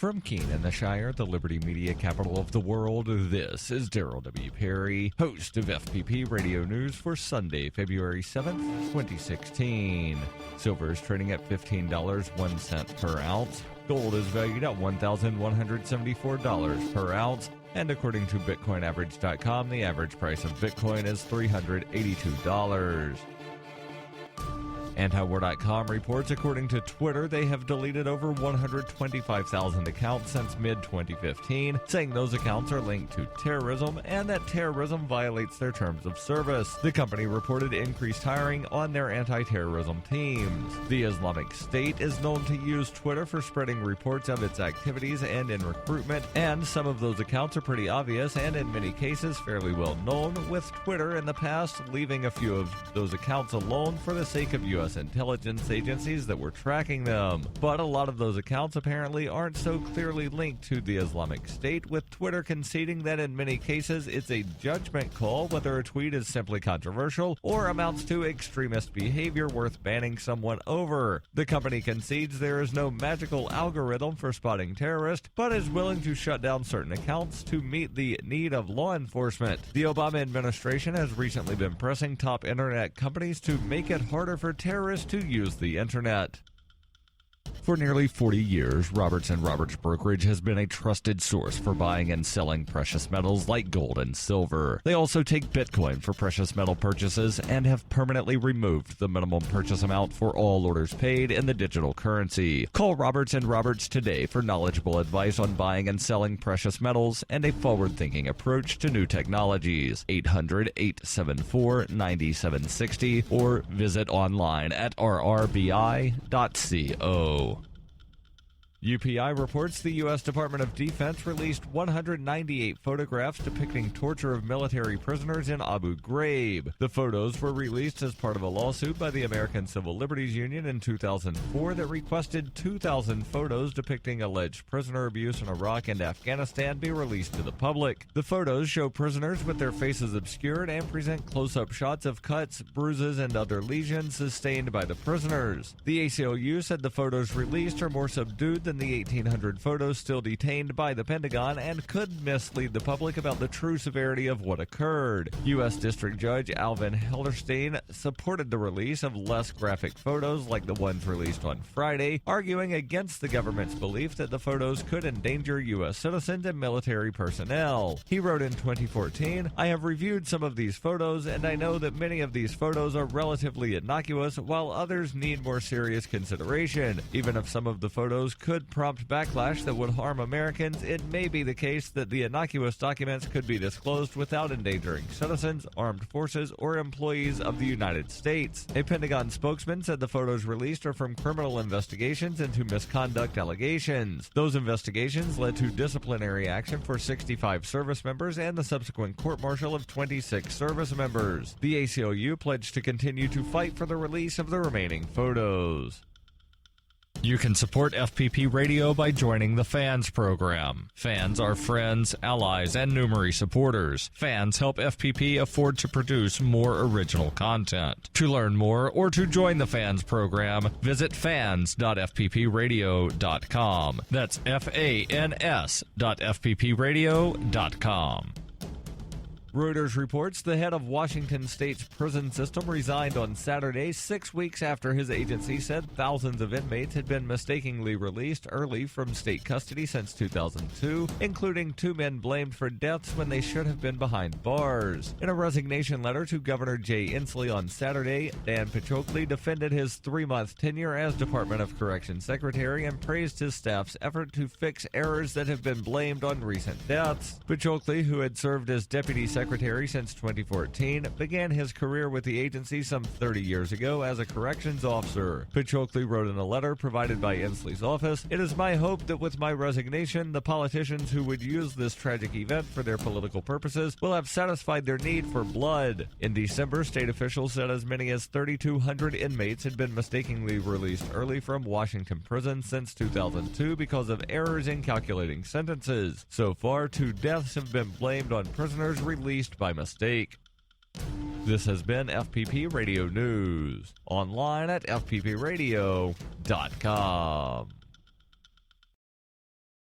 From Keene in the Shire, the Liberty Media capital of the world, this is Daryl W. Perry, host of FPP Radio News for Sunday, February 7th, 2016. Silver is trading at $15.01 per ounce. Gold is valued at $1,174 per ounce. And according to BitcoinAverage.com, the average price of Bitcoin is $382. Antiwar.com reports, according to Twitter, they have deleted over 125,000 accounts since mid-2015, saying those accounts are linked to terrorism and that terrorism violates their terms of service. The company reported increased hiring on their anti-terrorism teams. The Islamic State is known to use Twitter for spreading reports of its activities and in recruitment, and some of those accounts are pretty obvious and in many cases fairly well known, with Twitter in the past leaving a few of those accounts alone for the sake of U.S. intelligence agencies that were tracking them. But a lot of those accounts apparently aren't so clearly linked to the Islamic State, with Twitter conceding that in many cases it's a judgment call whether a tweet is simply controversial or amounts to extremist behavior worth banning someone over. The company concedes there is no magical algorithm for spotting terrorists, but is willing to shut down certain accounts to meet the need of law enforcement. The Obama administration has recently been pressing top internet companies to make it harder for terrorists to use the internet. For nearly 40 years, Roberts & Roberts Brokerage has been a trusted source for buying and selling precious metals like gold and silver. They also take Bitcoin for precious metal purchases and have permanently removed the minimum purchase amount for all orders paid in the digital currency. Call Roberts & Roberts today for knowledgeable advice on buying and selling precious metals and a forward-thinking approach to new technologies. 800-874-9760 or visit online at rrbi.co. UPI reports the U.S. Department of Defense released 198 photographs depicting torture of military prisoners in Abu Ghraib. The photos were released as part of a lawsuit by the American Civil Liberties Union in 2004 that requested 2,000 photos depicting alleged prisoner abuse in Iraq and Afghanistan be released to the public. The photos show prisoners with their faces obscured and present close-up shots of cuts, bruises, and other lesions sustained by the prisoners. The ACLU said the photos released are more subdued than the 1,800 photos still detained by the Pentagon and could mislead the public about the true severity of what occurred. U.S. District Judge Alvin Hellerstein supported the release of less graphic photos like the ones released on Friday, arguing against the government's belief that the photos could endanger U.S. citizens and military personnel. He wrote in 2014, "I have reviewed some of these photos, and I know that many of these photos are relatively innocuous, while others need more serious consideration. Even if some of the photos could prompt backlash that would harm Americans, it may be the case that the innocuous documents could be disclosed without endangering citizens, armed forces, or employees of the United States." A Pentagon spokesman said the photos released are from criminal investigations into misconduct allegations. Those investigations led to disciplinary action for 65 service members and the subsequent court-martial of 26 service members. The ACLU pledged to continue to fight for the release of the remaining photos. You can support FPP Radio by joining the Fans program. Fans are friends, allies, and Numery supporters. Fans help FPP afford to produce more original content. To learn more or to join the Fans program, visit fans.fppradio.com. That's FANS.fppradio.com. Reuters reports the head of Washington State's prison system resigned on Saturday, 6 weeks after his agency said thousands of inmates had been mistakenly released early from state custody since 2002, including 2 men blamed for deaths when they should have been behind bars. In a resignation letter to Governor Jay Inslee on Saturday, Dan Paciocli defended his 3-month tenure as Department of Corrections Secretary and praised his staff's effort to fix errors that have been blamed on recent deaths. Paciocli, who had served as Deputy Secretary since 2014, began his career with the agency some 30 years ago as a corrections officer. Paciocli wrote in a letter provided by Inslee's office, "It is my hope that with my resignation, the politicians who would use this tragic event for their political purposes will have satisfied their need for blood." In December, state officials said as many as 3,200 inmates had been mistakenly released early from Washington prison since 2002 because of errors in calculating sentences. So far, 2 deaths have been blamed on prisoners released by mistake. This has been FPP Radio News, online at fppradio.com.